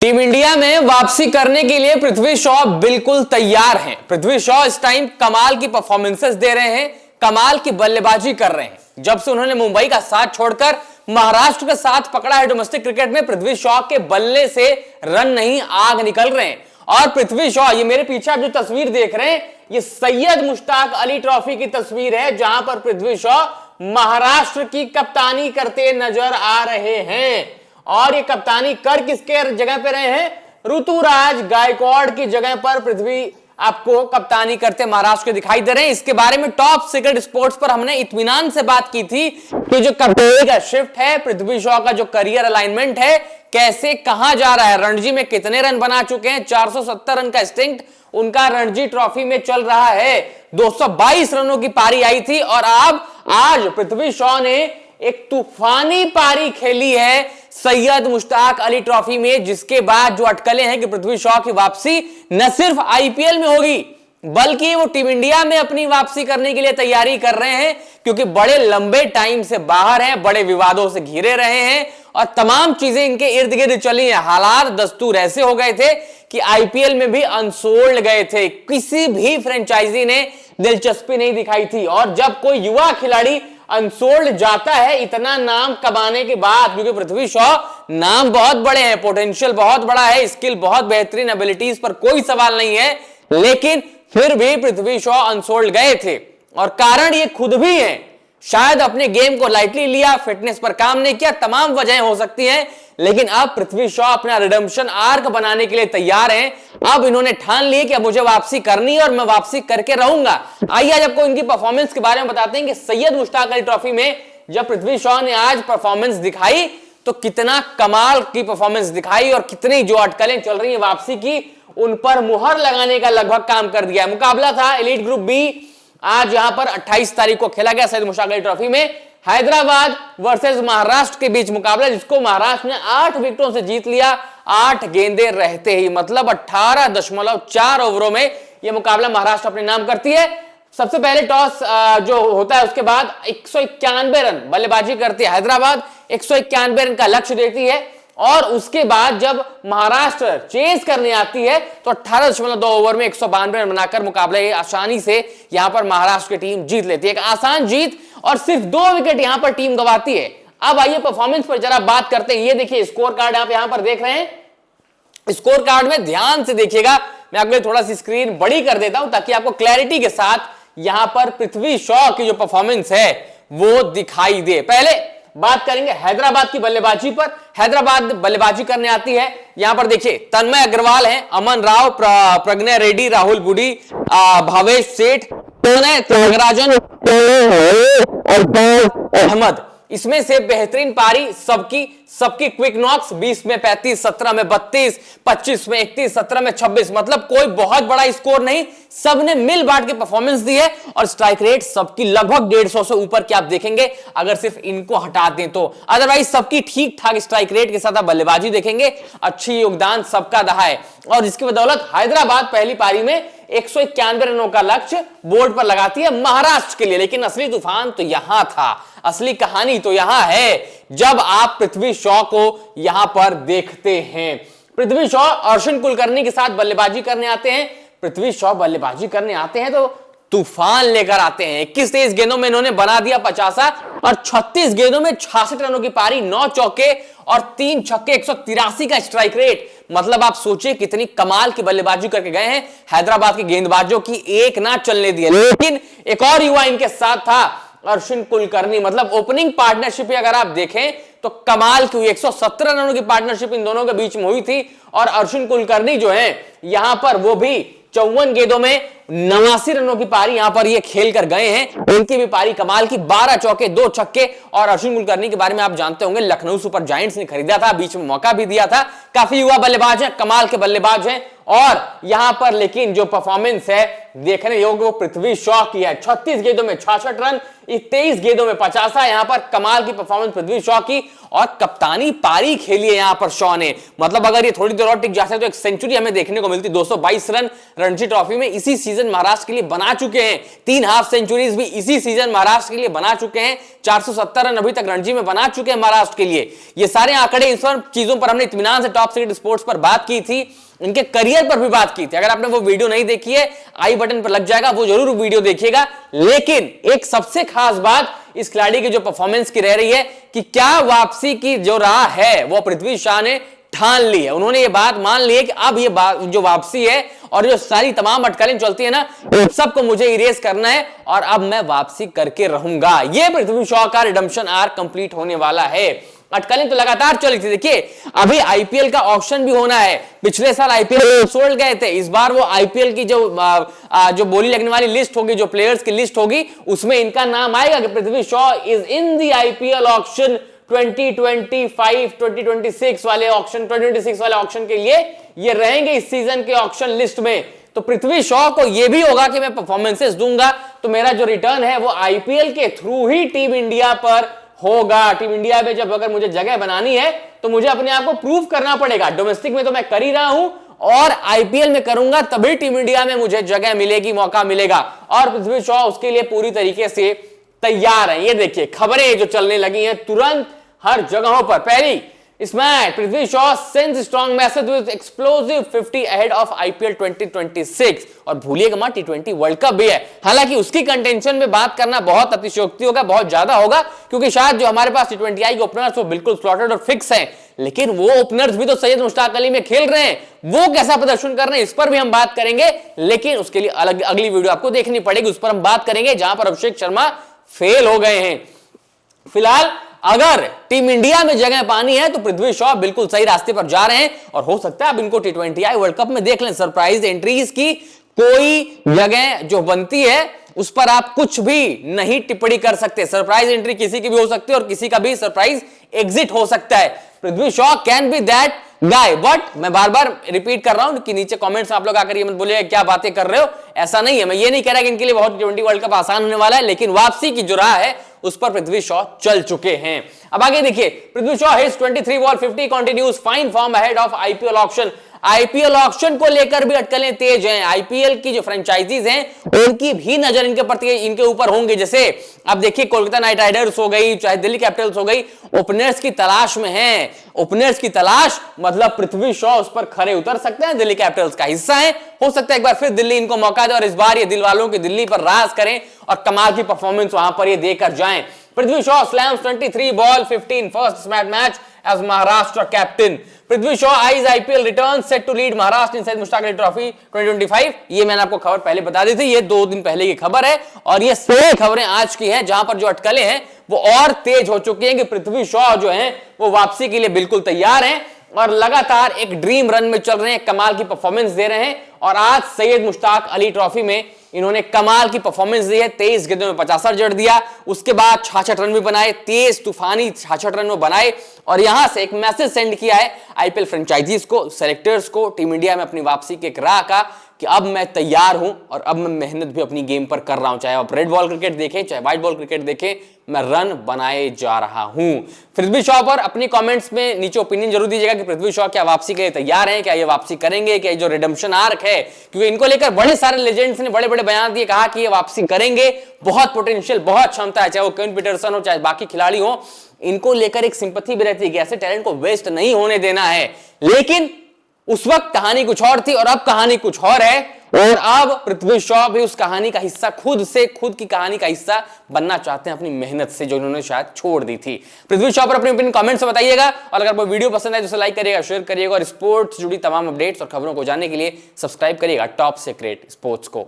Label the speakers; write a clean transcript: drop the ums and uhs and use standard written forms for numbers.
Speaker 1: Team India में वापसी करने के लिए पृथ्वी शॉ बिल्कुल तैयार हैं। पृथ्वी शॉ इस टाइम कमाल की परफॉर्मेंसेस दे रहे हैं, कमाल की बल्लेबाजी कर रहे हैं। जब से उन्होंने मुंबई का साथ छोड़कर महाराष्ट्र के साथ पकड़ा है डोमेस्टिक क्रिकेट में, पृथ्वी शॉ के बल्ले से रन नहीं आग निकल रहे हैं। और पृथ्वी शॉ, ये मेरे पीछे आप जो तस्वीर देख रहे हैं, ये सैयद मुश्ताक अली ट्रॉफी की तस्वीर है, जहां पर पृथ्वी शॉ महाराष्ट्र की कप्तानी करते नजर आ रहे हैं। और ये कप्तानी कर किसके जगह पे रहे हैं? ऋतुराज गायकवाड़ की जगह पर पृथ्वी आपको कप्तानी करते महाराष्ट्र के दिखाई दे रहे हैं। इसके बारे में टॉप सीक्रेट स्पोर्ट्स पर हमने इत्मीनान से बात की थी कि जो कप्तानी का शिफ्ट है, पृथ्वी शॉ का जो करियर अलाइनमेंट है, कैसे कहां जा रहा है, रणजी में कितने रन बना चुके हैं, 470 रन का स्टिंग उनका रणजी ट्रॉफी में चल रहा है, 222 रनों की पारी आई थी। और अब आज पृथ्वी शॉ ने एक तूफानी पारी खेली है सैयद मुश्ताक अली ट्रॉफी में, जिसके बाद जो अटकलें हैं कि पृथ्वी शॉ की वापसी न सिर्फ आईपीएल में होगी बल्कि वो टीम इंडिया में अपनी वापसी करने के लिए तैयारी कर रहे हैं, क्योंकि बड़े लंबे टाइम से बाहर हैं, बड़े विवादों से घिरे रहे हैं और तमाम चीजें इनके इर्द गिर्द चली हैं। हालात दस्तूर ऐसे हो गए थे कि आईपीएल में भी अनसोल्ड गए थे, किसी भी फ्रेंचाइजी ने दिलचस्पी नहीं दिखाई थी। और जब कोई युवा खिलाड़ी अनसोल्ड जाता है इतना नाम कमाने के बाद, क्योंकि पृथ्वी शॉ नाम बहुत बड़े हैं, पोटेंशियल बहुत बड़ा है, स्किल बहुत बेहतरीन, एबिलिटीज पर कोई सवाल नहीं है, लेकिन फिर भी पृथ्वी शॉ अनसोल्ड गए थे। और कारण ये खुद भी है, शायद अपने गेम को लाइटली लिया, फिटनेस पर काम नहीं किया, तमाम वजहें हो सकती हैं, लेकिन अब पृथ्वी शॉ अपना रिडेम्पशन आर्क बनाने के लिए तैयार हैं। अब इन्होंने ठान लिया कि अब मुझे वापसी करनी है और मैं वापसी करके रहूंगा। आइए आज आपको इनकी परफॉर्मेंस के बारे में बताते हैं कि सैयद मुश्ताक अली ट्रॉफी में जब पृथ्वी शॉ ने आज परफॉर्मेंस दिखाई तो कितना कमाल की परफॉर्मेंस दिखाई और कितनी जो अटकलें चल रही है वापसी की, उन पर मुहर लगाने का लगभग काम कर दिया। मुकाबला था एलीट ग्रुप बी, आज यहां पर 28 तारीख को खेला गया सैयद मुश्ताक अली ट्रॉफी में। हैदराबाद वर्सेस महाराष्ट्र के बीच मुकाबला, जिसको महाराष्ट्र ने 8 विकेटों से जीत लिया, 8 गेंदें रहते ही, मतलब 18.4 ओवरों में यह मुकाबला महाराष्ट्र अपने नाम करती है। सबसे पहले टॉस जो होता है उसके बाद 191 रन बल्लेबाजी करती है हैदराबाद, 191 रन का लक्ष्य देती है। और उसके बाद जब महाराष्ट्र चेस करने आती है तो 18.2 ओवर में 192 रन बनाकर मुकाबला आसानी से यहां पर महाराष्ट्र की टीम जीत लेती है। एक आसान जीत, और सिर्फ 2 विकेट यहां पर टीम गंवाती है। अब आइए परफॉर्मेंस पर जरा बात करते हैं। ये देखिए स्कोर कार्ड आप यहां पर देख रहे हैं। स्कोर कार्ड में ध्यान से देखिएगा, मैं आपके लिए थोड़ा सी स्क्रीन बड़ी कर देता हूं ताकि आपको क्लैरिटी के साथ यहां पर पृथ्वी शॉ की जो परफॉर्मेंस है वो दिखाई दे। पहले बात करेंगे हैदराबाद की बल्लेबाजी पर। हैदराबाद बल्लेबाजी करने आती है, यहां पर देखिए तन्मय अग्रवाल है, अमन राव, प्रज्ञा रेड्डी, राहुल बुडी, भावेश सेठ, त्यागराजन और अहमद। इसमें से बेहतरीन पारी सबकी क्विक नॉक्स, 20 में 35, 17 में 32, 25 में 31, 17 में 26, मतलब कोई बहुत बड़ा स्कोर नहीं, सबने मिल बांट के परफॉर्मेंस दी है। और स्ट्राइक रेट सबकी लगभग 150 से ऊपर के आप देखेंगे अगर सिर्फ इनको हटा दें तो, अदरवाइज सबकी ठीक ठाक स्ट्राइक रेट के साथ आप बल्लेबाजी देखेंगे, अच्छी योगदान सबका रहा है। और इसकी बदौलत हैदराबाद पहली पारी में 191 रनों का लक्ष्य बोर्ड पर लगाती है महाराष्ट्र के लिए। लेकिन असली तूफान तो यहां था, असली कहानी तो यहां है जब आप पृथ्वी शॉ को यहां पर देखते हैं। पृथ्वी शॉ अर्जुन कुलकर्णी के साथ बल्लेबाजी करने आते हैं। पृथ्वी शॉ बल्लेबाजी करने आते हैं तो तूफान लेकर आते हैं। 21 तेज गेंदों में इन्होंने बना दिया 50 और 36 गेंदों में 66 रनों की पारी, 9 चौके और 3 छक्के, 183 का स्ट्राइक रेट। मतलब आप सोचिए कितनी कमाल की बल्लेबाजी करके गए हैं। हैदराबाद के गेंदबाजों की एक ना चलने दी है। लेकिन एक और युवा इनके साथ था, अर्जुन कुलकर्णी। मतलब ओपनिंग पार्टनरशिप अगर आप देखें तो कमाल की हुई, 117 रनों की पार्टनरशिप इन दोनों के बीच में हुई थी। और अर्जुन कुलकर्णी जो है यहां पर वो भी 54 गेंदों में 89 रनों की पारी यहां पर ये खेल कर गए हैं। उनकी भी पारी कमाल की, 12 चौके 2 छक्के। और अर्जुन कुलकर्णी के बारे में आप जानते होंगे, लखनऊ सुपर जायंट्स ने खरीदा था, बीच में मौका भी दिया था। काफी युवा बल्लेबाज हैं, कमाल के बल्लेबाज हैं। और यहां पर लेकिन जो परफॉर्मेंस है देखने योग्य वो पृथ्वी शॉ की है। 36 गेंदों में 66 रन, 23 गेंदों में 50, यहां पर कमाल की परफॉर्मेंस पृथ्वी शॉ की। और कप्तानी पारी खेली है यहां पर शॉ ने। मतलब अगर ये थोड़ी देर और टिक जाता है तो एक सेंचुरी हमें देखने को मिलती। 222 रन रणजी ट्रॉफी में इसी सीजन महाराष्ट्र के लिए बना चुके हैं। 3 हाफ सेंचुरीज भी इसी सीजन महाराष्ट्र के लिए बना चुके हैं। 470 रन अभी तक रणजी में बना चुके हैं महाराष्ट्र के लिए। ये सारे आंकड़े, इन सब चीजों पर हमने इत्मीनान से टॉप सीक्रेट स्पोर्ट्स पर बात की थी, इनके करियर पर भी बात की थी। अगर आपने वो वीडियो नहीं देखी है, आई बटन पर लग जाएगा, वो जरूर वीडियो देखिएगा। लेकिन एक सबसे खास बात इस खिलाड़ी की जो परफॉर्मेंस की रह रही है कि क्या वापसी की जो राह है वो पृथ्वी शॉ ने ठान ली है। उन्होंने ये बात मान ली है कि अब ये जो वापसी है और जो सारी तमाम अटकलें चलती है ना, सबको मुझे इरेज करना है और अब मैं वापसी करके रहूंगा। ये पृथ्वी शॉ का रिडेम्पशन आर्क कंप्लीट होने वाला है। अटकलें तो लगातार चली थी। देखिए अभी आईपीएल का ऑक्शन भी होना है। पिछले साल आईपीएल सोल्ड गए थे, इस बार वो आईपीएल की जो बोली लगने वाली लिस्ट होगी, जो प्लेयर्स की लिस्ट होगी, उसमें इनका नाम आएगा कि Prithvi Shaw is in the IPL auction 2025 2026 वाले ऑक्शन 2026 वाले ऑक्शन के लिए ये रहेंगे इस सीजन के ऑक्शन लिस्ट में। तो पृथ्वी शॉ को ये भी होगा कि मैं परफॉर्मेंसेस दूंगा तो मेरा जो रिटर्न है वो आईपीएल के थ्रू ही टीम इंडिया पर होगा। टीम इंडिया में जब अगर मुझे जगह बनानी है तो मुझे अपने आप को प्रूव करना पड़ेगा। डोमेस्टिक में तो मैं कर ही रहा हूं और आईपीएल में करूंगा, तभी टीम इंडिया में मुझे जगह मिलेगी, मौका मिलेगा। और पृथ्वी शॉ उसके लिए पूरी तरीके से तैयार है। ये देखिए खबरें जो चलने लगी हैं तुरंत हर जगहों पर। पहली इसमें Prithvi Shaw sends strong message with explosive 50 ahead of IPL 2026। और भूलिएगा मत T20 वर्ल्ड कप भी है। हालांकि उसकी कंटेंशन में बात करना बहुत अतिशयोक्ति होगा, बहुत ज्यादा होगा, क्योंकि शायद जो हमारे पास T20 के ओपनर्स वो बिल्कुल स्लॉटेड और फिक्स हैं। लेकिन वो ओपनर्स भी तो सैयद मुश्ताक अली में खेल रहे हैं, वो कैसा प्रदर्शन कर रहे हैं इस पर भी हम बात करेंगे। लेकिन उसके लिए अलग अगली वीडियो आपको देखनी पड़ेगी, उस पर हम बात करेंगे जहां पर अभिषेक शर्मा फेल हो गए हैं। फिलहाल अगर टीम इंडिया में जगह पानी है तो पृथ्वी शॉ बिल्कुल सही रास्ते पर जा रहे हैं और हो सकता है अब इनको T20 वर्ल्ड कप में देख लें। सरप्राइज एंट्रीज की कोई जगह जो बनती है उस पर आप कुछ भी नहीं टिप्पणी कर सकते। सरप्राइज एंट्री किसी की भी हो सकती है और किसी का भी सरप्राइज एग्जिट हो सकता है। Prithvi Shaw can be that guy. But मैं बार बार रिपीट कर रहा हूं कि नीचे कमेंट्स में आप लोग आकर ये मत बोलिए क्या बातें कर रहे हो, ऐसा नहीं है। मैं ये नहीं कह रहा कि इनके लिए बहुत T20 वर्ल्ड कप आसान होने वाला है, लेकिन वापसी की जो राह है उस पर पृथ्वी शॉ चल चुके हैं। अब आगे देखिए, Prithvi Shaw hits 23 ball 50 continues fine form ahead of IPL auction. IPL auction को लेकर भी अटकलें तेज हैं। आईपीएल की जो फ्रेंचाइजीज हैं उनकी भी नजर इनके प्रति इनके ऊपर होंगे। जैसे अब देखिए कोलकाता नाइट राइडर्स हो गई, चाहे दिल्ली कैपिटल्स हो गई, ओपनर्स की तलाश में हैं। ओपनर्स की तलाश मतलब पृथ्वी शॉ उस पर खरे उतर सकते हैं, दिल्ली कैपिटल्स का हिस्सा है। हो सकता है एक बार फिर दिल्ली इनको मौका दे और इस बार ये दिल वालों की दिल्ली पर राज करें और कमाल की परफॉर्मेंस वहां पर ये देकर जाएं। Prithvi Shaw slams 23 ball 15 first match as Maharashtra captain. Prithvi Shaw eyes IPL returns set to lead Maharashtra in Syed Mushtaq Ali Trophy 2025। ये मैंने आपको खबर पहले बता दी थी, ये 2 दिन पहले की खबर है और ये सारी खबरें आज की हैं, जहां पर जो अटकलें हैं वो और तेज हो चुकी हैं कि पृथ्वी शॉ जो हैं वो वापसी के लिए बिल्कुल तैयार हैं और लगातार एक ड्रीम रन में चल रहे हैं, कमाल की परफॉर्मेंस दे रहे हैं। और आज सैयद मुश्ताक अली ट्रॉफी में इन्होंने कमाल की परफॉर्मेंस दी है। 23 गेंदों में 50 जड़ दिया, उसके बाद 66 रन भी बनाए, तेज तूफानी 66 रन बनाए और यहां से एक मैसेज सेंड किया है आईपीएल फ्रेंचाइजीज को, सेलेक्टर्स को, टीम इंडिया में अपनी वापसी के एक राह का कि अब मैं तैयार हूं और अब मैं मेहनत भी अपनी गेम पर कर रहा हूं। चाहे आप रेड बॉल क्रिकेट देखें चाहे व्हाइट बॉल क्रिकेट देखें, मैं रन बनाए जा रहा हूं। पृथ्वी शॉ पर अपनी कमेंट्स में नीचे ओपिनियन जरूर दीजिएगा कि पृथ्वी शॉ क्या वापसी के लिए तैयार हैं, क्या ये वापसी करेंगे, क्या जो रिडेम्पशन आर्क है, क्योंकि इनको लेकर बड़े सारे लेजेंड्स ने बड़े बड़े बयान दिए, कहा कि ये वापसी करेंगे, बहुत पोटेंशियल, बहुत क्षमता है, चाहे वो केविन पीटरसन हो चाहे बाकी खिलाड़ी हो। इनको लेकर एक सिंपैथी भी रहती है कि ऐसे टैलेंट को वेस्ट नहीं होने देना है। लेकिन उस वक्त कहानी कुछ और थी और अब कहानी कुछ और है और अब पृथ्वी शॉ भी उस कहानी का हिस्सा, खुद की कहानी का हिस्सा बनना चाहते हैं अपनी मेहनत से जो उन्होंने शायद छोड़ दी थी। पृथ्वी शॉ पर अपने ओपिनियन कमेंट्स में बताइएगा और अगर कोई वीडियो पसंद है तो उसे लाइक करिएगा, शेयर करिएगा और स्पोर्ट्स जुड़ी तमाम अपडेट्स और खबरों को जानने के लिए सब्सक्राइब करिएगा टॉप सीक्रेट स्पोर्ट्स को।